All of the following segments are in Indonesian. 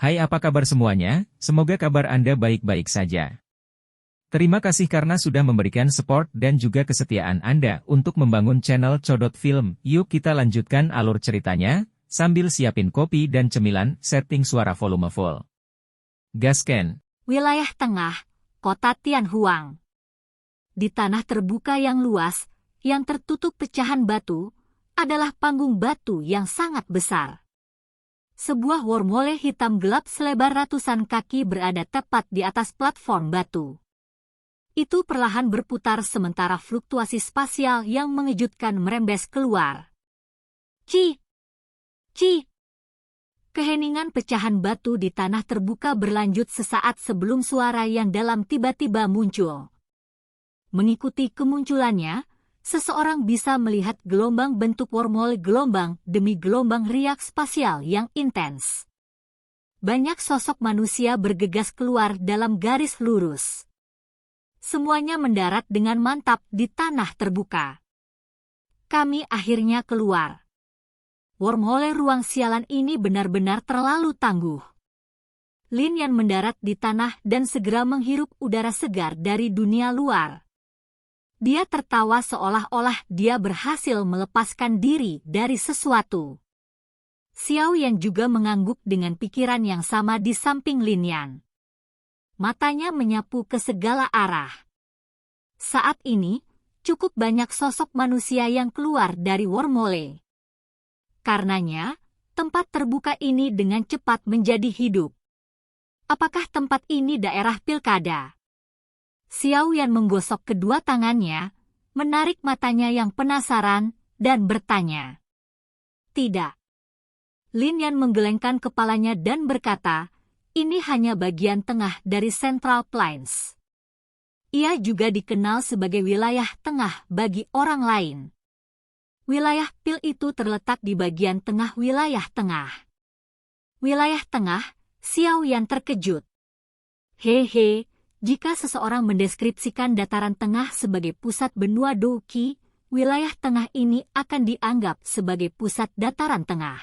Hai, apa kabar semuanya? Semoga kabar Anda baik-baik saja. Terima kasih karena sudah memberikan support dan juga kesetiaan Anda untuk membangun channel Codot Film. Yuk kita lanjutkan alur ceritanya, sambil siapin kopi dan cemilan, setting suara volume full. Gasken. Wilayah Tengah, Kota Tianhuang. Di tanah terbuka yang luas, yang tertutup pecahan batu, adalah panggung batu yang sangat besar. Sebuah wormhole hitam gelap selebar ratusan kaki berada tepat di atas platform batu. Itu perlahan berputar sementara fluktuasi spasial yang mengejutkan merembes keluar. Ci! Ci! Keheningan pecahan batu di tanah terbuka berlanjut sesaat sebelum suara yang dalam tiba-tiba muncul. Mengikuti kemunculannya, seseorang bisa melihat gelombang bentuk wormhole gelombang demi gelombang riak spasial yang intens. Banyak sosok manusia bergegas keluar dalam garis lurus. Semuanya mendarat dengan mantap di tanah terbuka. Kami akhirnya keluar. Wormhole ruang sialan ini benar-benar terlalu tangguh. Lin Yan mendarat di tanah dan segera menghirup udara segar dari dunia luar. Dia tertawa seolah-olah dia berhasil melepaskan diri dari sesuatu. Xiao Yan juga mengangguk dengan pikiran yang sama di samping Lin Yan. Matanya menyapu ke segala arah. Saat ini, cukup banyak sosok manusia yang keluar dari wormhole. Karenanya, tempat terbuka ini dengan cepat menjadi hidup. Apakah tempat ini daerah pilkada? Xiao Yan menggosok kedua tangannya, menarik matanya yang penasaran, dan bertanya. Tidak. Lin Yan menggelengkan kepalanya dan berkata, ini hanya bagian tengah dari Central Plains. Ia juga dikenal sebagai wilayah tengah bagi orang lain. Wilayah Pil itu terletak di bagian tengah wilayah tengah. Wilayah tengah, Xiao Yan terkejut. Hehe, jika seseorang mendeskripsikan dataran tengah sebagai pusat benua Douqi, wilayah tengah ini akan dianggap sebagai pusat dataran tengah.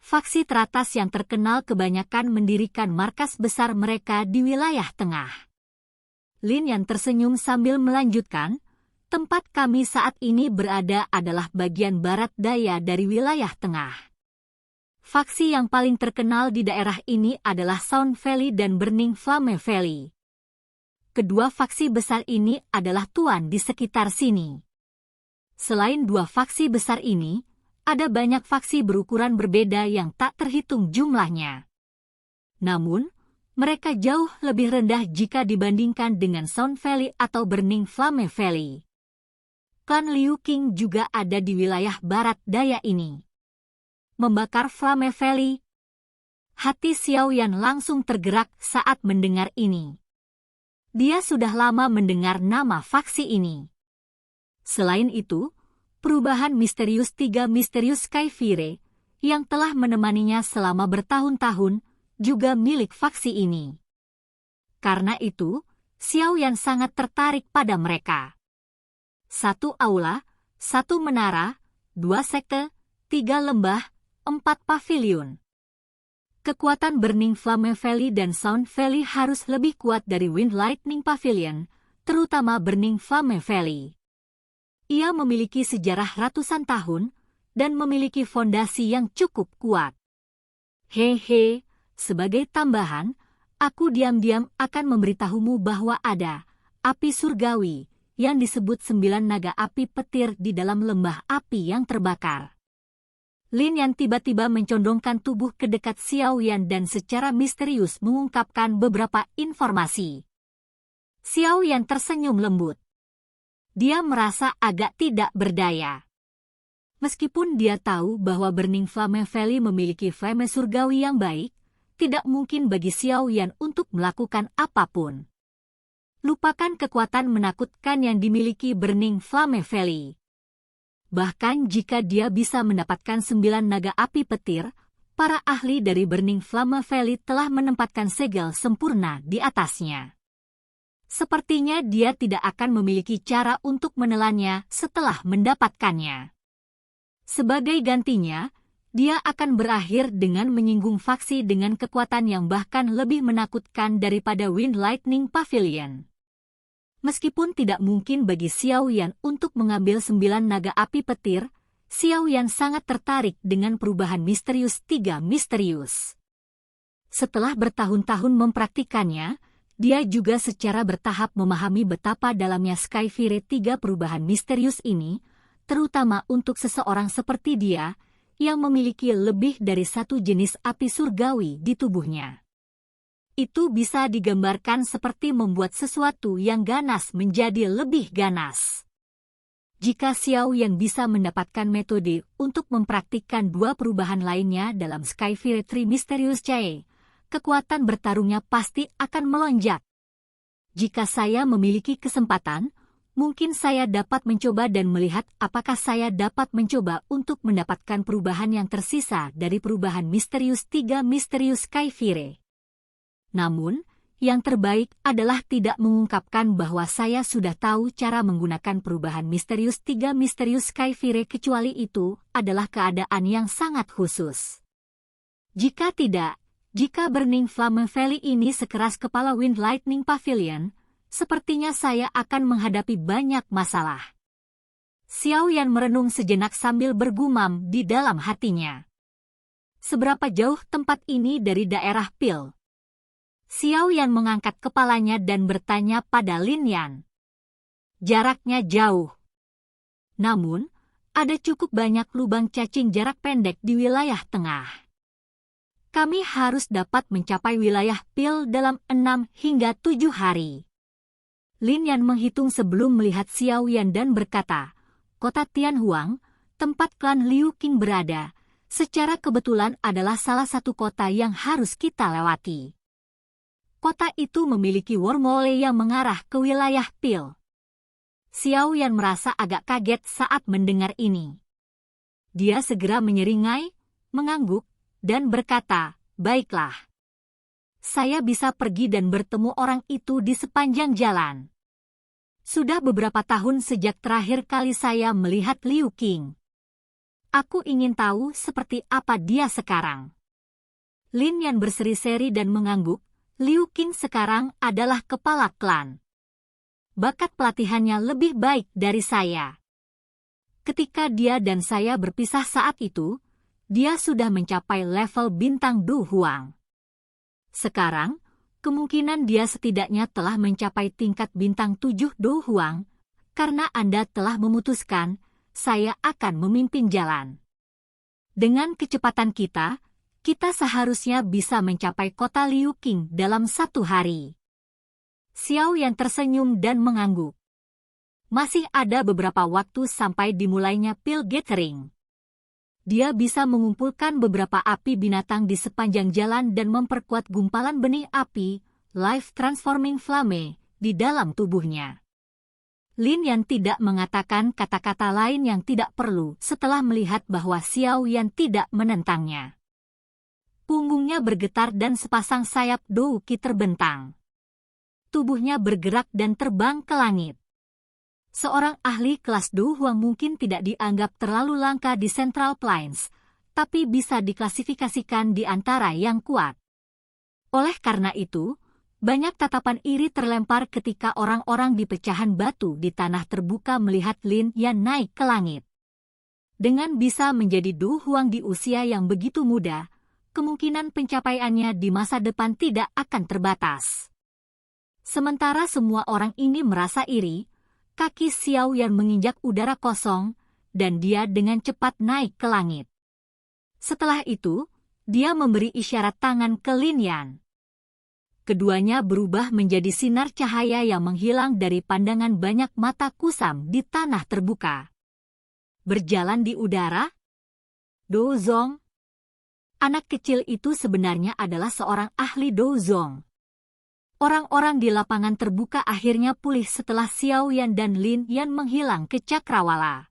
Faksi teratas yang terkenal kebanyakan mendirikan markas besar mereka di wilayah tengah. Lin Yan tersenyum sambil melanjutkan, tempat kami saat ini berada adalah bagian barat daya dari wilayah tengah. Faksi yang paling terkenal di daerah ini adalah Sound Valley dan Burning Flame Valley. Kedua faksi besar ini adalah tuan di sekitar sini. Selain dua faksi besar ini, ada banyak faksi berukuran berbeda yang tak terhitung jumlahnya. Namun, mereka jauh lebih rendah jika dibandingkan dengan Sound Valley atau Burning Flame Valley. Klan Liu Qing juga ada di wilayah barat daya ini. Membakar Flame Valley. Hati Xiao Yan langsung tergerak saat mendengar ini. Dia sudah lama mendengar nama faksi ini. Selain itu, perubahan misterius tiga misterius Skyfire, yang telah menemaninya selama bertahun-tahun, juga milik faksi ini. Karena itu, Xiao Yan sangat tertarik pada mereka. 1 aula, 1 menara, 2 sekte, 3 lembah, 4 pavilion. Kekuatan Burning Flame Valley dan Sound Valley harus lebih kuat dari Wind Lightning Pavilion, terutama Burning Flame Valley. Ia memiliki sejarah ratusan tahun dan memiliki fondasi yang cukup kuat. Hehe, sebagai tambahan, aku diam-diam akan memberitahumu bahwa ada api surgawi yang disebut 9 naga api petir di dalam lembah api yang terbakar. Lin Yan tiba-tiba mencondongkan tubuh ke dekat Xiao Yan dan secara misterius mengungkapkan beberapa informasi. Xiao Yan tersenyum lembut. Dia merasa agak tidak berdaya. Meskipun dia tahu bahwa Burning Flame Valley memiliki flame surgawi yang baik, tidak mungkin bagi Xiao Yan untuk melakukan apapun. Lupakan kekuatan menakutkan yang dimiliki Burning Flame Valley. Bahkan jika dia bisa mendapatkan 9 naga api petir, para ahli dari Burning Flame Valley telah menempatkan segel sempurna di atasnya. Sepertinya dia tidak akan memiliki cara untuk menelannya setelah mendapatkannya. Sebagai gantinya, dia akan berakhir dengan menyinggung faksi dengan kekuatan yang bahkan lebih menakutkan daripada Wind Lightning Pavilion. Meskipun tidak mungkin bagi Xiao Yan untuk mengambil 9 naga api petir, Xiao Yan sangat tertarik dengan perubahan misterius 3 misterius. Setelah bertahun-tahun mempraktikannya, dia juga secara bertahap memahami betapa dalamnya Skyfire 3 perubahan misterius ini, terutama untuk seseorang seperti dia, yang memiliki lebih dari satu jenis api surgawi di tubuhnya. Itu bisa digambarkan seperti membuat sesuatu yang ganas menjadi lebih ganas. Jika Xiao Yan bisa mendapatkan metode untuk mempraktikkan 2 perubahan lainnya dalam Skyfire 3 Mysterious Chai, kekuatan bertarungnya pasti akan melonjak. Jika saya memiliki kesempatan, mungkin saya dapat mencoba dan melihat apakah saya dapat mencoba untuk mendapatkan perubahan yang tersisa dari perubahan misterius 3 Misterius Skyfire. Namun, yang terbaik adalah tidak mengungkapkan bahwa saya sudah tahu cara menggunakan perubahan misterius 3 Misterius Skyfire kecuali itu adalah keadaan yang sangat khusus. Jika tidak, jika Burning Flame Valley ini sekeras kepala Wind Lightning Pavilion, sepertinya saya akan menghadapi banyak masalah. Xiao Yan merenung sejenak sambil bergumam di dalam hatinya. Seberapa jauh tempat ini dari daerah Pil? Xiao Yan mengangkat kepalanya dan bertanya pada Lin Yan. Jaraknya jauh. Namun, ada cukup banyak lubang cacing jarak pendek di wilayah tengah. Kami harus dapat mencapai wilayah Pil dalam 6 hingga 7 hari. Lin Yan menghitung sebelum melihat Xiao Yan dan berkata, kota Tianhuang, tempat klan Liu Qing berada, secara kebetulan adalah salah satu kota yang harus kita lewati. Kota itu memiliki wormhole yang mengarah ke wilayah Pil. Xiao Yan merasa agak kaget saat mendengar ini. Dia segera menyeringai, mengangguk, dan berkata, baiklah. Saya bisa pergi dan bertemu orang itu di sepanjang jalan. Sudah beberapa tahun sejak terakhir kali saya melihat Liu Qing. Aku ingin tahu seperti apa dia sekarang. Lin Yan berseri-seri dan mengangguk. Liu Qing sekarang adalah kepala klan. Bakat pelatihannya lebih baik dari saya. Ketika dia dan saya berpisah saat itu, dia sudah mencapai level bintang Du Huang. Sekarang, kemungkinan dia setidaknya telah mencapai tingkat bintang 7 Du Huang, karena Anda telah memutuskan, saya akan memimpin jalan. Dengan kecepatan kita seharusnya bisa mencapai kota Liu Qing dalam 1 hari. Xiao Yan tersenyum dan mengangguk. Masih ada beberapa waktu sampai dimulainya Pil Gathering. Dia bisa mengumpulkan beberapa api binatang di sepanjang jalan dan memperkuat gumpalan benih api, Life Transforming Flame, di dalam tubuhnya. Lin Yan tidak mengatakan kata-kata lain yang tidak perlu setelah melihat bahwa Xiao Yan tidak menentangnya. Punggungnya bergetar dan sepasang sayap Douki terbentang. Tubuhnya bergerak dan terbang ke langit. Seorang ahli kelas Du Huang mungkin tidak dianggap terlalu langka di Central Plains, tapi bisa diklasifikasikan di antara yang kuat. Oleh karena itu, banyak tatapan iri terlempar ketika orang-orang di pecahan batu di tanah terbuka melihat Lin Yan naik ke langit. Dengan bisa menjadi Du Huang di usia yang begitu muda, kemungkinan pencapaiannya di masa depan tidak akan terbatas. Sementara semua orang ini merasa iri, kaki Xiao Yan menginjak udara kosong, dan dia dengan cepat naik ke langit. Setelah itu, dia memberi isyarat tangan ke Lin Yan. Keduanya berubah menjadi sinar cahaya yang menghilang dari pandangan banyak mata kusam di tanah terbuka. Berjalan di udara? Douzong. Anak kecil itu sebenarnya adalah seorang ahli Douzong. Orang-orang di lapangan terbuka akhirnya pulih setelah Xiao Yan dan Lin Yan menghilang ke cakrawala.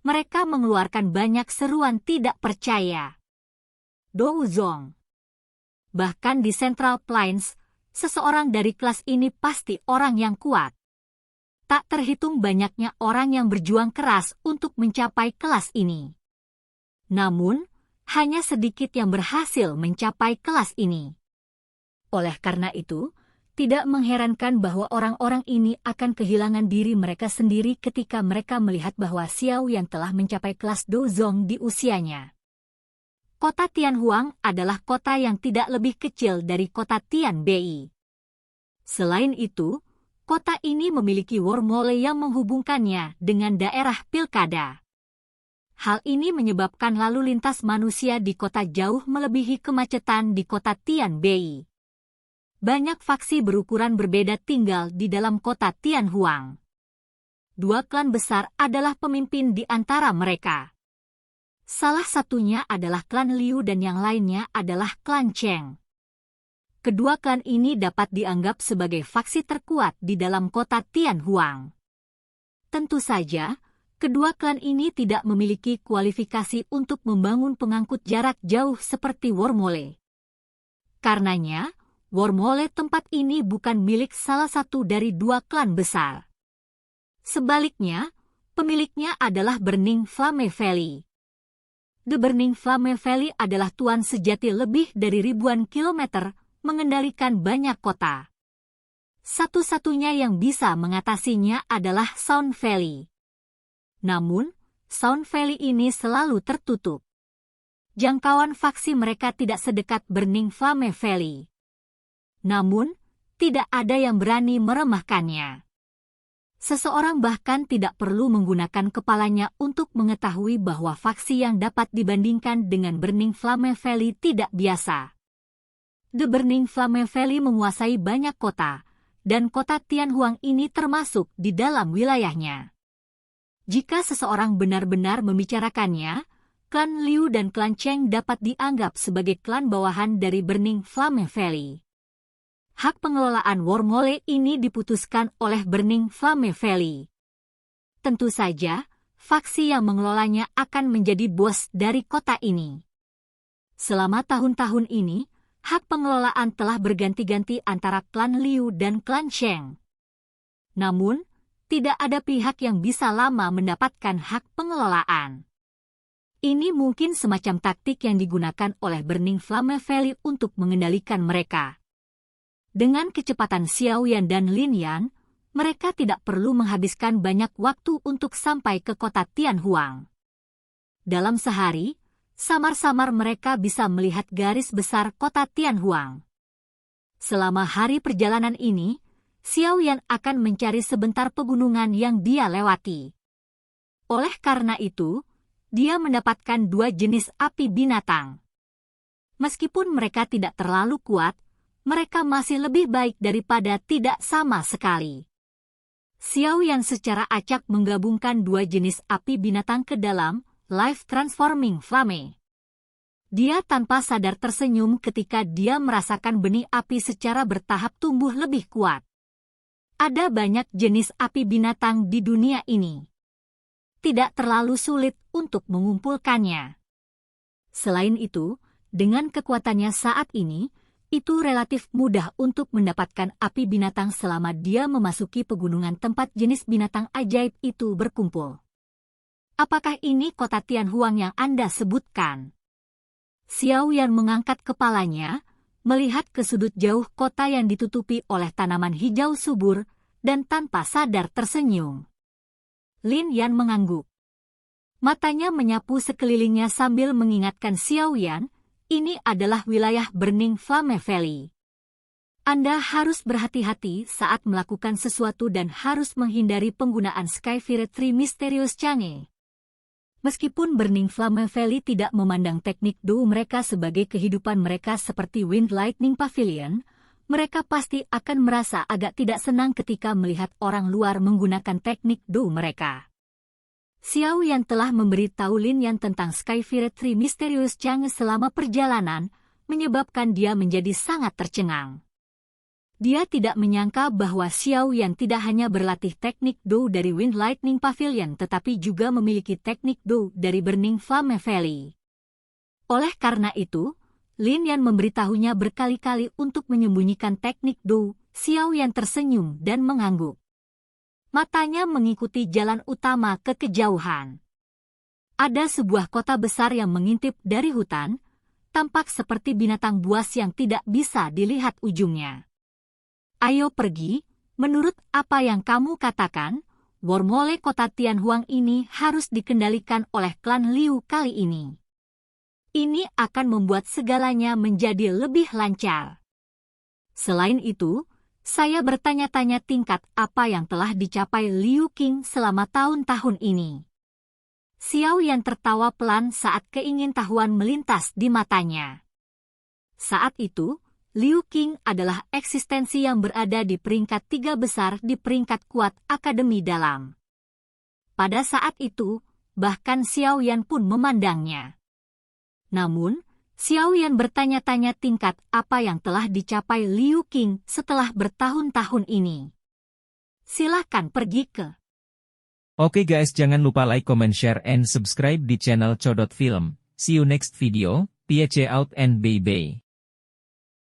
Mereka mengeluarkan banyak seruan tidak percaya. Douzong. Bahkan di Central Plains, seseorang dari kelas ini pasti orang yang kuat. Tak terhitung banyaknya orang yang berjuang keras untuk mencapai kelas ini. Namun, hanya sedikit yang berhasil mencapai kelas ini. Oleh karena itu, tidak mengherankan bahwa orang-orang ini akan kehilangan diri mereka sendiri ketika mereka melihat bahwa Xiao Yan telah mencapai kelas Dozong di usianya. Kota Tianhuang adalah kota yang tidak lebih kecil dari kota Tianbei. Selain itu, kota ini memiliki wormhole yang menghubungkannya dengan daerah pilkada. Hal ini menyebabkan lalu lintas manusia di kota jauh melebihi kemacetan di kota Tianbei. Banyak faksi berukuran berbeda tinggal di dalam kota Tianhuang. Dua klan besar adalah pemimpin di antara mereka. Salah satunya adalah klan Liu dan yang lainnya adalah klan Cheng. Kedua klan ini dapat dianggap sebagai faksi terkuat di dalam kota Tianhuang. Tentu saja, kedua klan ini tidak memiliki kualifikasi untuk membangun pengangkut jarak jauh seperti wormhole. Karenanya, wormhole tempat ini bukan milik salah satu dari dua klan besar. Sebaliknya, pemiliknya adalah Burning Flame Valley. The Burning Flame Valley adalah tuan sejati lebih dari ribuan kilometer, mengendalikan banyak kota. Satu-satunya yang bisa mengatasinya adalah Sound Valley. Namun, Sound Valley ini selalu tertutup. Jangkauan faksi mereka tidak sedekat Burning Flame Valley. Namun, tidak ada yang berani meremehkannya. Seseorang bahkan tidak perlu menggunakan kepalanya untuk mengetahui bahwa faksi yang dapat dibandingkan dengan Burning Flame Valley tidak biasa. The Burning Flame Valley menguasai banyak kota, dan kota Tianhuang ini termasuk di dalam wilayahnya. Jika seseorang benar-benar membicarakannya, klan Liu dan klan Cheng dapat dianggap sebagai klan bawahan dari Burning Flame Valley. Hak pengelolaan wormhole ini diputuskan oleh Burning Flame Valley. Tentu saja, faksi yang mengelolanya akan menjadi bos dari kota ini. Selama tahun-tahun ini, hak pengelolaan telah berganti-ganti antara klan Liu dan klan Cheng. Namun, tidak ada pihak yang bisa lama mendapatkan hak pengelolaan. Ini mungkin semacam taktik yang digunakan oleh Burning Flame Valley untuk mengendalikan mereka. Dengan kecepatan Xiao Yan dan Lin Yan, mereka tidak perlu menghabiskan banyak waktu untuk sampai ke kota Tianhuang. Dalam sehari, samar-samar mereka bisa melihat garis besar kota Tianhuang. Selama hari perjalanan ini, Xiao Yan akan mencari sebentar pegunungan yang dia lewati. Oleh karena itu, dia mendapatkan dua jenis api binatang. Meskipun mereka tidak terlalu kuat, mereka masih lebih baik daripada tidak sama sekali. Xiao Yan secara acak menggabungkan dua jenis api binatang ke dalam Life Transforming Flame. Dia tanpa sadar tersenyum ketika dia merasakan benih api secara bertahap tumbuh lebih kuat. Ada banyak jenis api binatang di dunia ini. Tidak terlalu sulit untuk mengumpulkannya. Selain itu, dengan kekuatannya saat ini, itu relatif mudah untuk mendapatkan api binatang selama dia memasuki pegunungan tempat jenis binatang ajaib itu berkumpul. Apakah ini kota Tianhuang yang Anda sebutkan? Xiao Yan mengangkat kepalanya, melihat ke sudut jauh kota yang ditutupi oleh tanaman hijau subur, dan tanpa sadar tersenyum. Lin Yan mengangguk. Matanya menyapu sekelilingnya sambil mengingatkan Xiao Yan, ini adalah wilayah Burning Flame Valley. Anda harus berhati-hati saat melakukan sesuatu dan harus menghindari penggunaan Skyfire Tree Mysterious Chang'e. Meskipun Burning Flame Valley tidak memandang teknik Do mereka sebagai kehidupan mereka seperti Wind Lightning Pavilion, mereka pasti akan merasa agak tidak senang ketika melihat orang luar menggunakan teknik Do mereka. Xiao Yan telah memberitahu Lin Yan tentang Skyfire Tree Mysterious Chang'e selama perjalanan, menyebabkan dia menjadi sangat tercengang. Dia tidak menyangka bahwa Xiao Yan tidak hanya berlatih teknik Do dari Wind Lightning Pavilion tetapi juga memiliki teknik Do dari Burning Flame Valley. Oleh karena itu, Lin Yan memberitahunya berkali-kali untuk menyembunyikan teknik Do. Xiao Yan tersenyum dan mengangguk. Matanya mengikuti jalan utama ke kejauhan. ada sebuah kota besar yang mengintip dari hutan, tampak seperti binatang buas yang tidak bisa dilihat ujungnya. Ayo pergi, menurut apa yang kamu katakan, Wormhole kota Tianhuang ini harus dikendalikan oleh klan Liu kali ini. Ini akan membuat segalanya menjadi lebih lancar. Selain itu, saya bertanya-tanya tingkat apa yang telah dicapai Liu Qing selama tahun-tahun ini. Xiao Yan tertawa pelan saat keingintahuan melintas di matanya. Saat itu, Liu Qing adalah eksistensi yang berada di peringkat 3 besar di peringkat kuat Akademi Dalam. Pada saat itu, bahkan Xiao Yan pun memandangnya. Namun, Xiao Yan bertanya-tanya tingkat apa yang telah dicapai Liu Qing setelah bertahun-tahun ini. Silakan pergi ke. Oke guys, jangan lupa like, comment, share, and subscribe di channel Codot Film. See you next video, peace out and bye-bye.